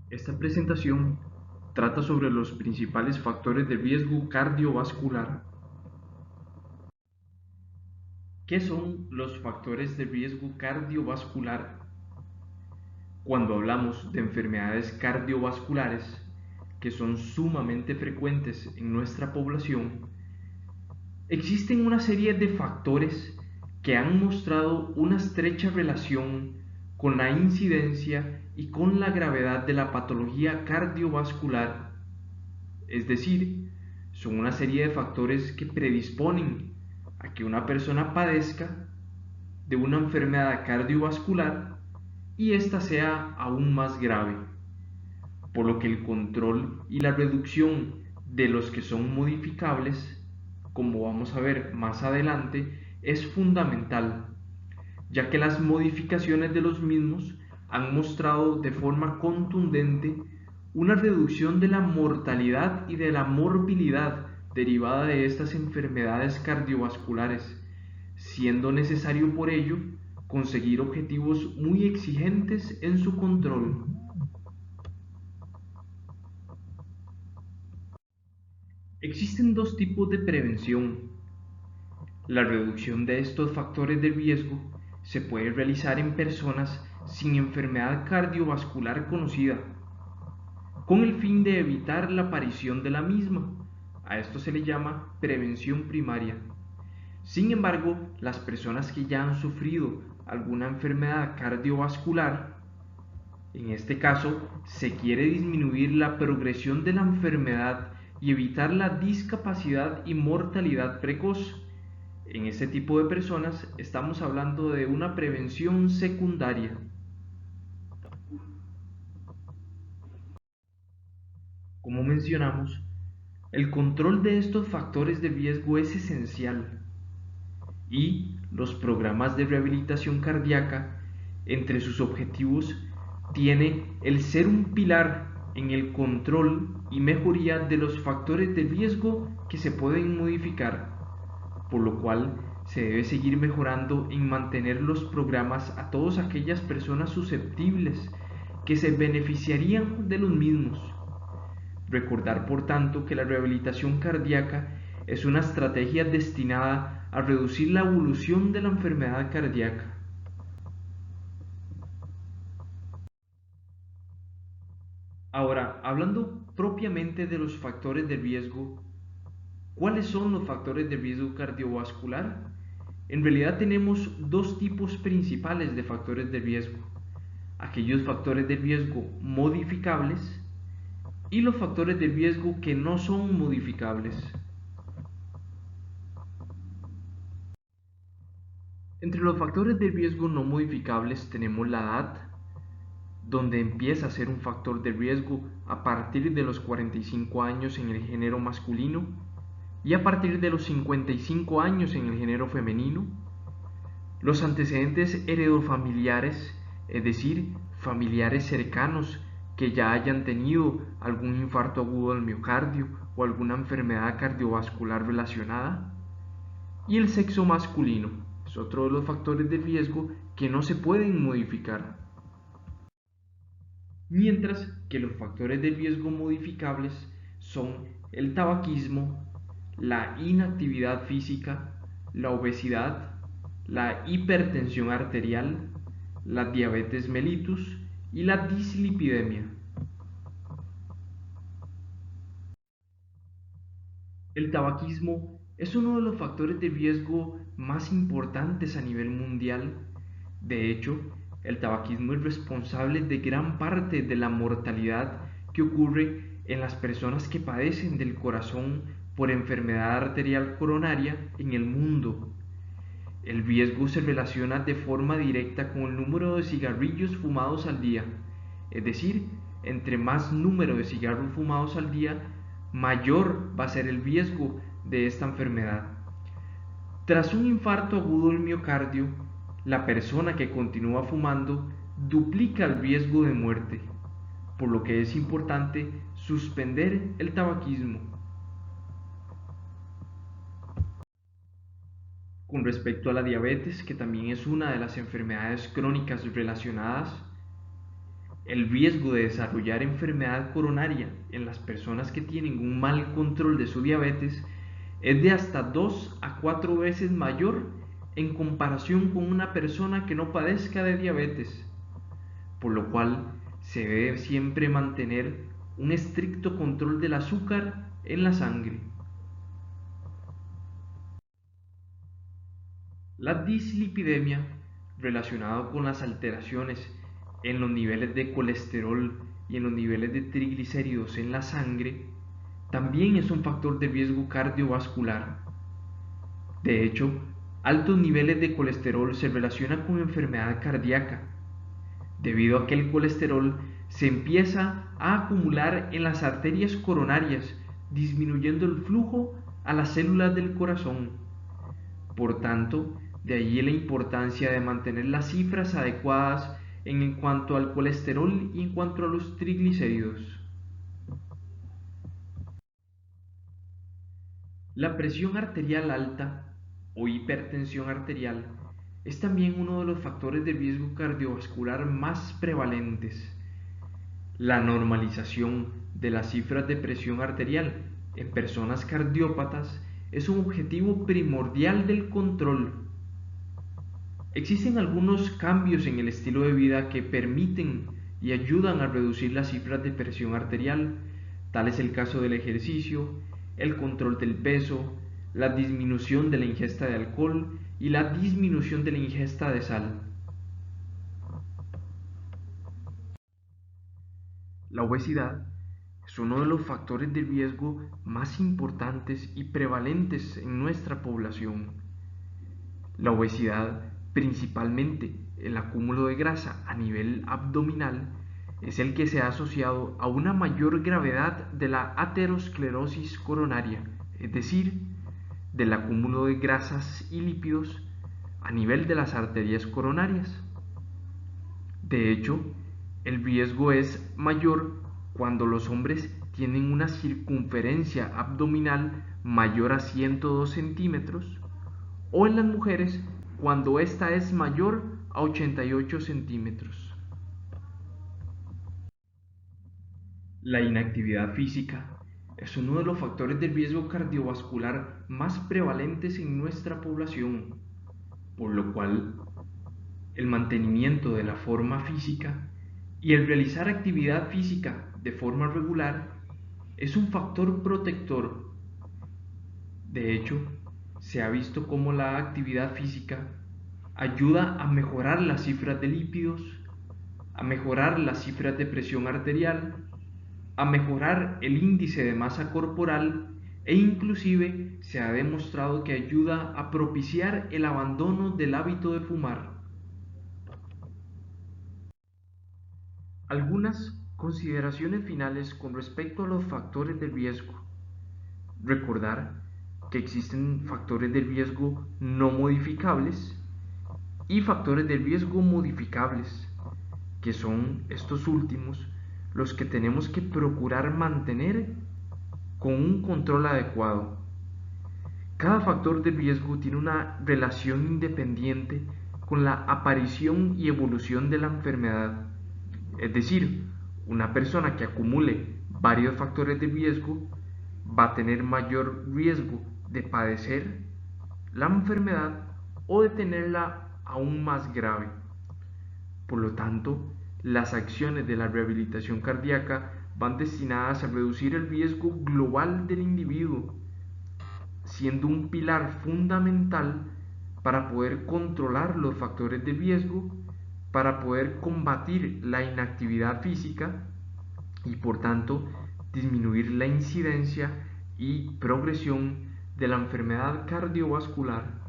Esta presentación trata sobre los principales factores de riesgo cardiovascular. ¿Qué son los factores de riesgo cardiovascular? Cuando hablamos de enfermedades cardiovasculares, que son sumamente frecuentes en nuestra población, existen una serie de factores que han mostrado una estrecha relación con la incidencia y con la gravedad de la patología cardiovascular. Es decir, son una serie de factores que predisponen a que una persona padezca de una enfermedad cardiovascular y ésta sea aún más grave, por lo que el control y la reducción de los que son modificables, como vamos a ver más adelante, es fundamental, ya que las modificaciones de los mismos han mostrado de forma contundente una reducción de la mortalidad y de la morbilidad derivada de estas enfermedades cardiovasculares, siendo necesario por ello conseguir objetivos muy exigentes en su control. Existen dos tipos de prevención. La reducción de estos factores de riesgo se puede realizar en personas sin enfermedad cardiovascular conocida, con el fin de evitar la aparición de la misma. A esto se le llama prevención primaria. Sin embargo, las personas que ya han sufrido alguna enfermedad cardiovascular, en este caso, se quiere disminuir la progresión de la enfermedad y evitar la discapacidad y mortalidad precoz. En este tipo de personas estamos hablando de una prevención secundaria. Como mencionamos, el control de estos factores de riesgo es esencial y los programas de rehabilitación cardíaca, entre sus objetivos, tiene el ser un pilar en el control y mejoría de los factores de riesgo que se pueden modificar, por lo cual se debe seguir mejorando en mantener los programas a todas aquellas personas susceptibles que se beneficiarían de los mismos. Recordar, por tanto, que la rehabilitación cardíaca es una estrategia destinada a reducir la evolución de la enfermedad cardíaca. Ahora, hablando propiamente de los factores de riesgo, ¿cuáles son los factores de riesgo cardiovascular? En realidad tenemos dos tipos principales de factores de riesgo: aquellos factores de riesgo modificables y los factores de riesgo que no son modificables. Entre los factores de riesgo no modificables tenemos la edad, donde empieza a ser un factor de riesgo a partir de los 45 años en el género masculino y a partir de los 55 años en el género femenino. Los antecedentes heredofamiliares, es decir, familiares cercanos que ya hayan tenido algún infarto agudo del miocardio o alguna enfermedad cardiovascular relacionada. Y el sexo masculino es otro de los factores de riesgo que no se pueden modificar. Mientras que los factores de riesgo modificables son el tabaquismo, la inactividad física, la obesidad, la hipertensión arterial, la diabetes mellitus y la dislipidemia. El tabaquismo es uno de los factores de riesgo más importantes a nivel mundial. De hecho, el tabaquismo es responsable de gran parte de la mortalidad que ocurre en las personas que padecen del corazón por enfermedad arterial coronaria en el mundo. El riesgo se relaciona de forma directa con el número de cigarrillos fumados al día, es decir, entre más número de cigarros fumados al día, mayor va a ser el riesgo de esta enfermedad. Tras un infarto agudo del miocardio, la persona que continúa fumando duplica el riesgo de muerte, por lo que es importante suspender el tabaquismo. Con respecto a la diabetes, que también es una de las enfermedades crónicas relacionadas, el riesgo de desarrollar enfermedad coronaria en las personas que tienen un mal control de su diabetes es de hasta 2 a 4 veces mayor en comparación con una persona que no padezca de diabetes, por lo cual se debe siempre mantener un estricto control del azúcar en la sangre. La dislipidemia, relacionada con las alteraciones en los niveles de colesterol y en los niveles de triglicéridos en la sangre, también es un factor de riesgo cardiovascular. De hecho, altos niveles de colesterol se relacionan con enfermedad cardíaca, debido a que el colesterol se empieza a acumular en las arterias coronarias, disminuyendo el flujo a las células del corazón. Por tanto, de allí la importancia de mantener las cifras adecuadas en cuanto al colesterol y en cuanto a los triglicéridos. La presión arterial alta o hipertensión arterial es también uno de los factores de riesgo cardiovascular más prevalentes. La normalización de las cifras de presión arterial en personas cardiópatas es un objetivo primordial del control. Existen algunos cambios en el estilo de vida que permiten y ayudan a reducir las cifras de presión arterial. Tal es el caso del ejercicio, el control del peso, la disminución de la ingesta de alcohol y la disminución de la ingesta de sal. La obesidad es uno de los factores de riesgo más importantes y prevalentes en nuestra población. La obesidad, principalmente el acúmulo de grasa a nivel abdominal, es el que se ha asociado a una mayor gravedad de la aterosclerosis coronaria, es decir, del acúmulo de grasas y lípidos a nivel de las arterias coronarias. De hecho, el riesgo es mayor cuando los hombres tienen una circunferencia abdominal mayor a 102 centímetros o en las mujeres cuando ésta es mayor a 88 centímetros. La inactividad física es uno de los factores de riesgo cardiovascular más prevalentes en nuestra población, por lo cual el mantenimiento de la forma física y el realizar actividad física de forma regular es un factor protector. De hecho, se ha visto cómo la actividad física ayuda a mejorar las cifras de lípidos, a mejorar las cifras de presión arterial, a mejorar el índice de masa corporal e inclusive se ha demostrado que ayuda a propiciar el abandono del hábito de fumar. Algunas consideraciones finales con respecto a los factores de riesgo. Recordar que existen factores de riesgo no modificables y factores de riesgo modificables, que son estos últimos los que tenemos que procurar mantener con un control adecuado. Cada factor de riesgo tiene una relación independiente con la aparición y evolución de la enfermedad. Es decir, una persona que acumule varios factores de riesgo va a tener mayor riesgo de padecer la enfermedad o de tenerla aún más grave. Por lo tanto, las acciones de la rehabilitación cardíaca van destinadas a reducir el riesgo global del individuo, siendo un pilar fundamental para poder controlar los factores de riesgo, para poder combatir la inactividad física y por tanto disminuir la incidencia y progresión de la enfermedad cardiovascular.